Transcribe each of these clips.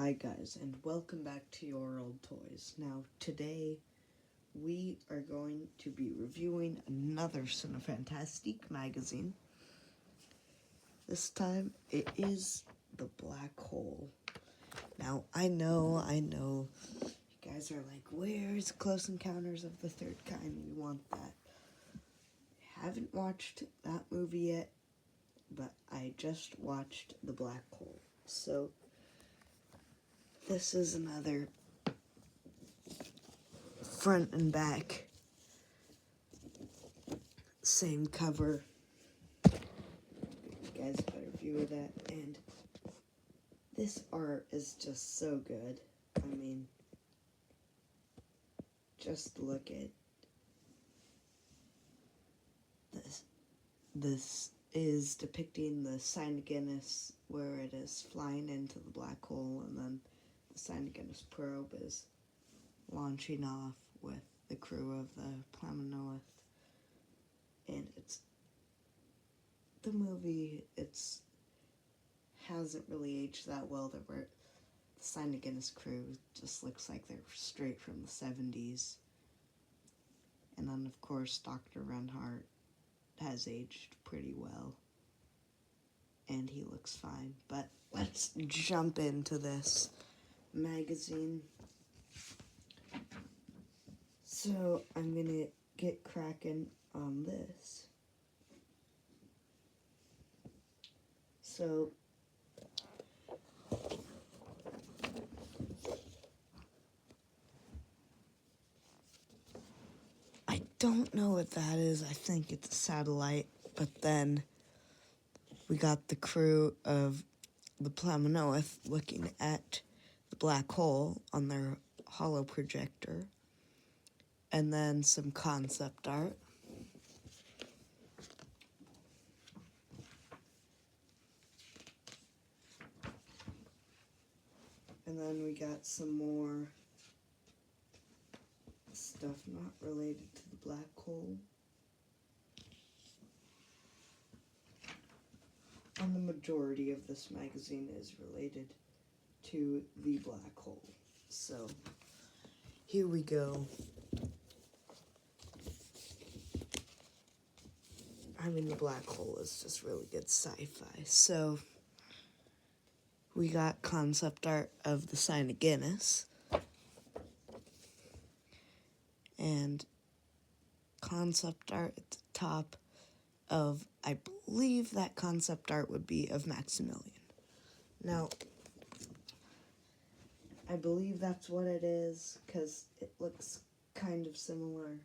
Hi guys, and welcome back to Your Old Toys. Now, today we are going to be reviewing another Cinefantastique magazine. This time it is the Black Hole. Now, I know, you guys are like, where's Close Encounters of the Third Kind? We want that. I haven't watched that movie yet, but I just watched the Black Hole. So, this is another front and back, same cover. You guys got a view of that, and this art is just so good. I mean, just look at this. This is depicting the Sign of Guinness, where it is flying into the black hole, and then the Sign of Guinness probe is launching off with the crew of the Plamanoith. And the movie, hasn't really aged that well. The Sign of Guinness crew just looks like they're straight from the 70s. And then, of course, Dr. Renhart has aged pretty well. And he looks fine. But let's jump into this magazine. So, I'm gonna get cracking on this. So, I don't know what that is. I think it's a satellite. But then we got the crew of the Plamanoith looking at the black hole on their holo projector. And then some concept art. And then we got some more stuff not related to the black hole. And the majority of this magazine is related to the black hole. So, here we go. I mean, the black hole is just really good sci-fi. So, we got concept art of the Sign of Guinness. And concept art at the top of, I believe that concept art would be of Maximilian. Now, I believe that's what it is, because it looks kind of similar.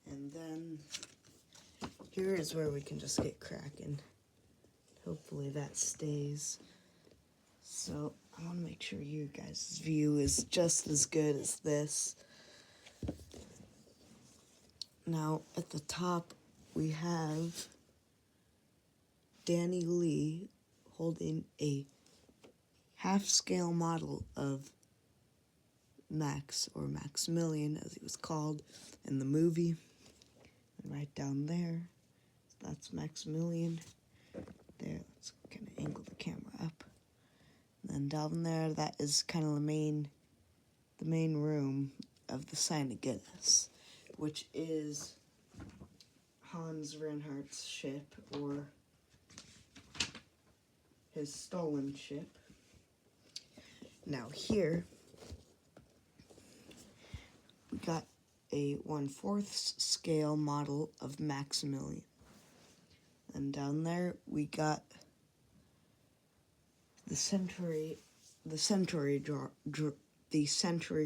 And then, here is where we can just get cracking. Hopefully that stays. So, I want to make sure you guys' view is just as good as this. Now, at the top, we have Danny Lee holding a half-scale model of Max, or Maximilian, as he was called in the movie. And right down there, that's Maximilian. There, let's kind of angle the camera up. And then down there, that is kind of the main room of the Sign of Guinness, which is Hans Reinhardt's ship, or his stolen ship. Now here, we got a 1/4 scale model of Maximilian. And down there, we got the Centauri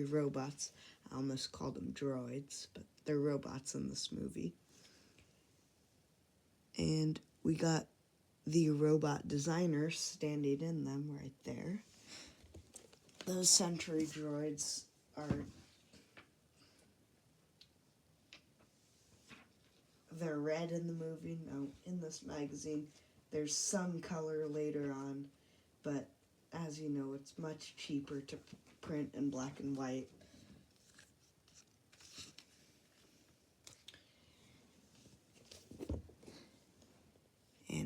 robots. I almost called them droids, but they're robots in this movie. And we got the robot designers standing in them right there. Those Centauri droids they're red in the movie. No, in this magazine, there's some color later on, but as you know, it's much cheaper to print in black and white.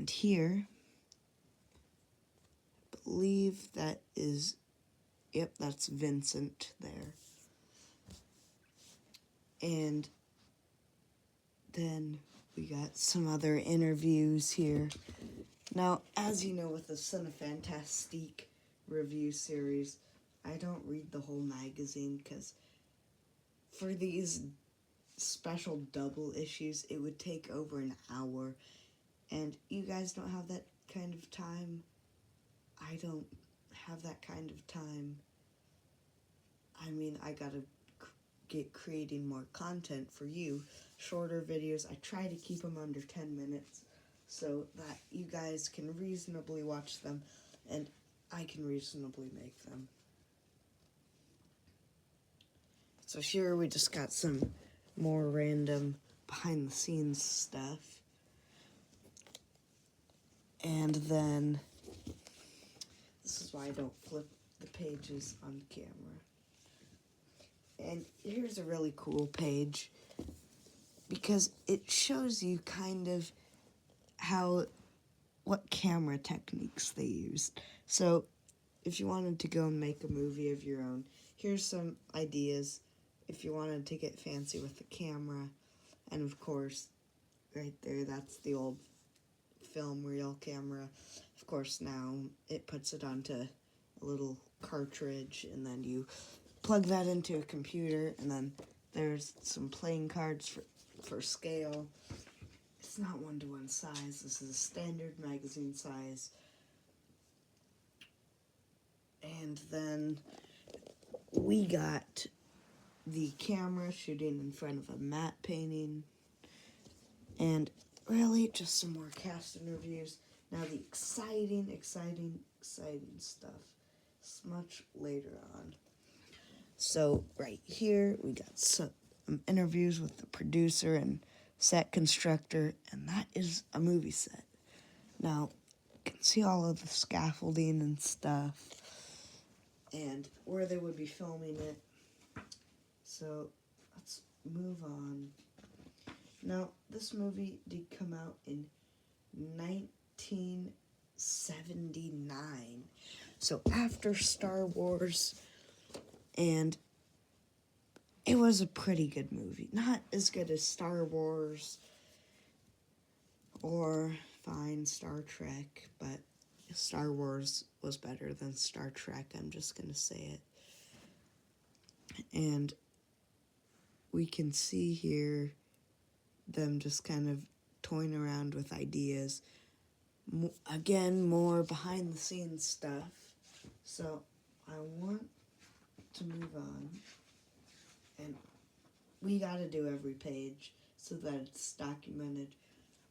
And here, I believe that is, yep, that's Vincent there. And then we got some other interviews here. Now, as you know, with the Cinefantastique review series, I don't read the whole magazine because for these special double issues, it would take over an hour. And you guys don't have that kind of time. I don't have that kind of time. I mean, I gotta get creating more content for you. Shorter videos. I try to keep them under 10 minutes so that you guys can reasonably watch them and I can reasonably make them. So here we just got some more random behind the scenes stuff. And then, this is why I don't flip the pages on camera. And here's a really cool page because it shows you kind of what camera techniques they used. So if you wanted to go and make a movie of your own, here's some ideas if you wanted to get fancy with the camera. And of course, right there, that's the old film reel camera. Of course, now it puts it onto a little cartridge, and then you plug that into a computer, and then there's some playing cards for scale. It's not 1-to-1 size. This is a standard magazine size. And then we got the camera shooting in front of a matte painting. And really just some more cast interviews. Now the exciting stuff is much later on. So right here we got some interviews with the producer and set constructor, and that is a movie set. Now you can see all of the scaffolding and stuff and where they would be filming it. So let's move on. Now, this movie did come out in 1979. So after Star Wars, and it was a pretty good movie. Not as good as Star Wars or fine Star Trek, but Star Wars was better than Star Trek, I'm just going to say it. And we can see here them just kind of toying around with ideas. Again, more behind the scenes stuff. So I want to move on, and we got to do every page so that it's documented.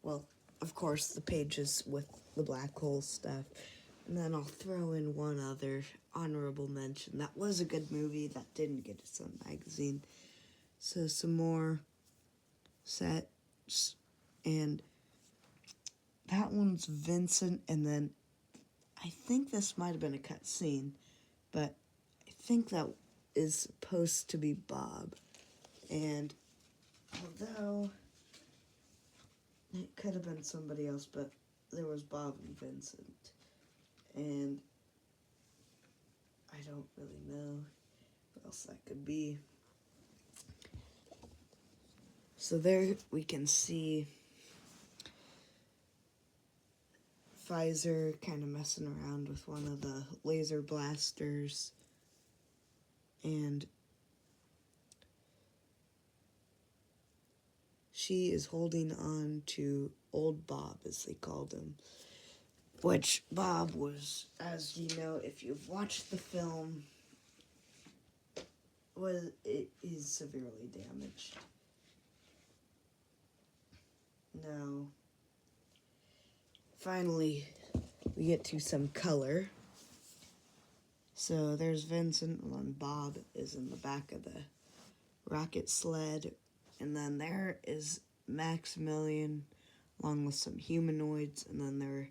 Well, of course, the pages with the black hole stuff, and then I'll throw in one other honorable mention. That was a good movie that didn't get its own magazine. So some more sets, and that one's Vincent, and then I think this might have been a cut scene, but I think that is supposed to be Bob. And although it could have been somebody else, but there was Bob and Vincent. And I don't really know what else that could be. So there we can see Pfizer kind of messing around with one of the laser blasters, and she is holding on to old Bob, as they called him, which Bob was, as you know, if you've watched the film, it is severely damaged. Now, finally, we get to some color. So there's Vincent, and then Bob is in the back of the rocket sled. And then there is Maximilian, along with some humanoids. And then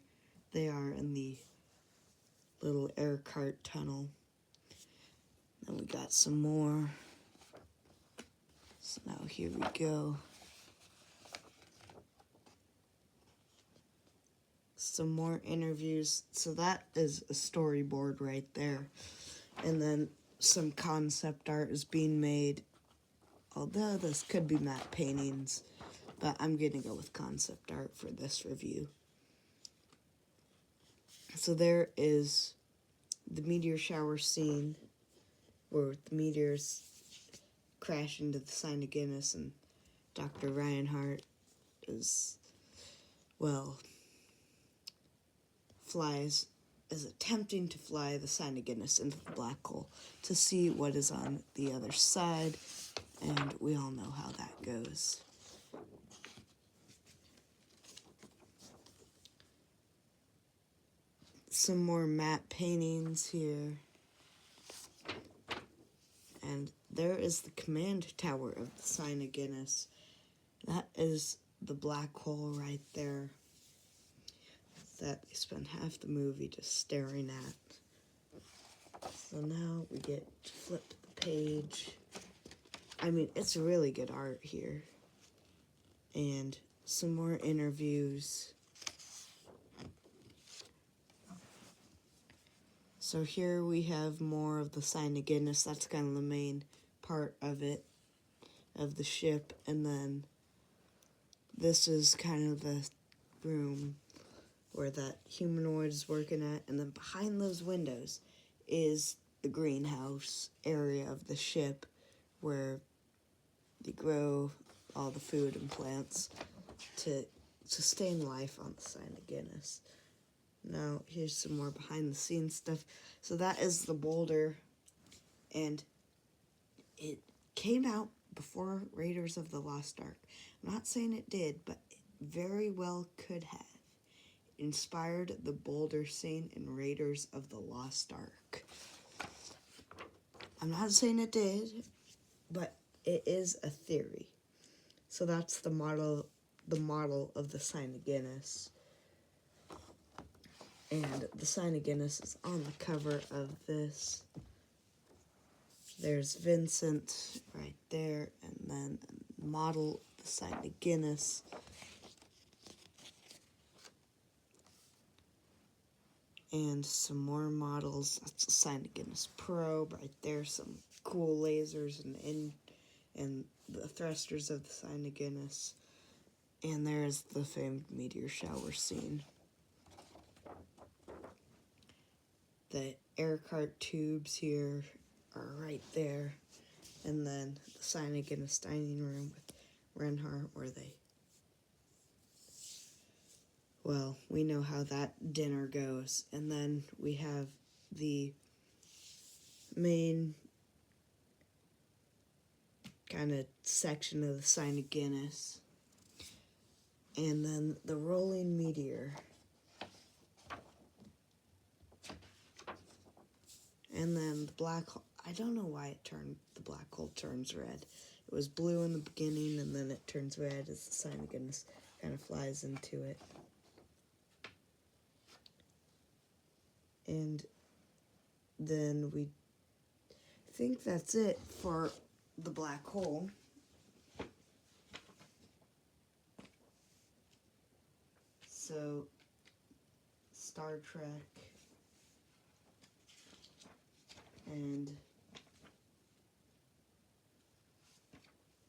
they are in the little air cart tunnel. Then we got some more. So now here we go. some more interviews. So that is a storyboard right there. And then some concept art is being made. Although this could be matte paintings, but I'm going to go with concept art for this review. So there is the meteor shower scene where the meteors crash into the sign of Guinness, and Dr. Reinhardt is, well, is attempting to fly the sign of Guinness into the black hole to see what is on the other side, and we all know how that goes. Some more matte paintings here. And there is the command tower of the sign of Guinness. That is the black hole right there that they spend half the movie just staring at. So now we get to flip the page. I mean, it's really good art here. And some more interviews. So here we have more of the sign of Guinness. That's kind of the main part of it, of the ship. And then this is kind of the room where that humanoid is working at. And then behind those windows is the greenhouse area of the ship where they grow all the food and plants to sustain life on the sign of Guinness. Now, here's some more behind-the-scenes stuff. So that is the boulder, and it came out before Raiders of the Lost Ark. I'm not saying it did, but it very well could have inspired the boulder scene in Raiders of the Lost Ark. I'm not saying it did, but it is a theory. So that's the model of the sign of Guinness. And the sign of Guinness is on the cover of this. There's Vincent right there, and then a model of the sign of Guinness. And some more models. That's the sign of Guinness probe right there. Some cool lasers and the thrusters of the sign of Guinness. And there's the famed meteor shower scene. The air cart tubes here are right there. And then the sign of Guinness dining room with Reinhardt where well, we know how that dinner goes. And then we have the main kind of section of the sign of Guinness. And then the rolling meteor. And then the black hole. I don't know why the black hole turns red. It was blue in the beginning, and then it turns red as the sign of Guinness kind of flies into it. And then we think that's it for the black hole. So, Star Trek. And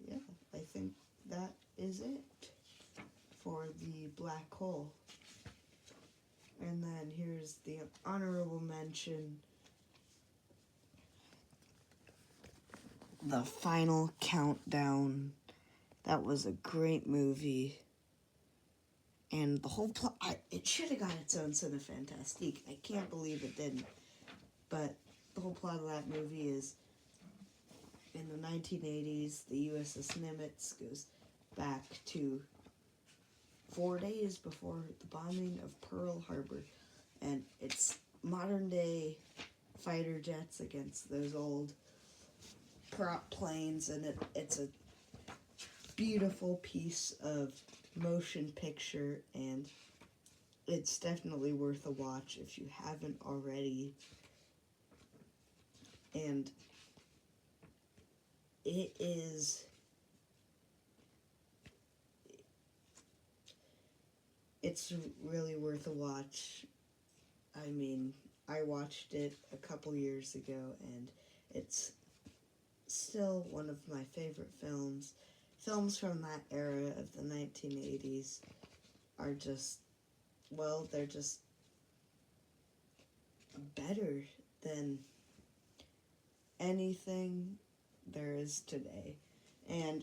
yeah, I think that is it for the black hole. And then here's the honorable mention. The Final Countdown. That was a great movie. And the whole plot, it should have got its own Cinefantastique. I can't believe it didn't. But the whole plot of that movie is, in the 1980s, the USS Nimitz goes back to 4 days before the bombing of Pearl Harbor. And it's modern-day fighter jets against those old prop planes, and it's a beautiful piece of motion picture, and it's definitely worth a watch if you haven't already. And it is it's really worth a watch. I mean, I watched it a couple years ago, and it's still one of my favorite films. Films from that era of the 1980s are just, well, they're just better than anything there is today. And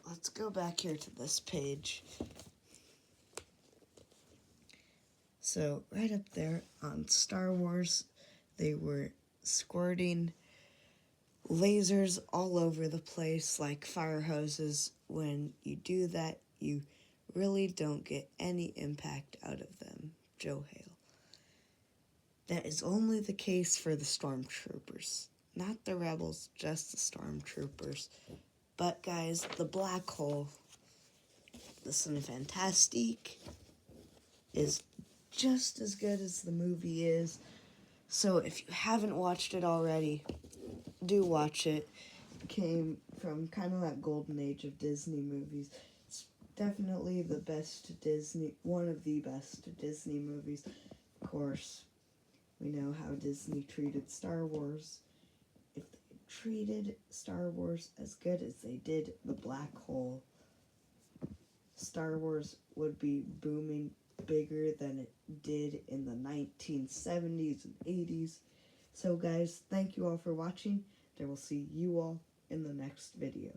let's go back here to this page. So right up there on Star Wars, they were squirting lasers all over the place like fire hoses. When you do that, you really don't get any impact out of them. Joe Hale. That is only the case for the stormtroopers. Not the rebels, just the stormtroopers. But guys, the Black Hole, the Cinefantastique, is just as good as the movie is. So if you haven't watched it already, do watch it. It came from kind of that golden age of Disney movies. It's definitely the best Disney, one of the best Disney movies. Of course, we know how Disney treated Star Wars. If they treated Star Wars as good as they did the Black Hole, Star Wars would be booming bigger than it did in the 1970s and 80s. So guys, thank you all for watching, and I will see you all in the next video.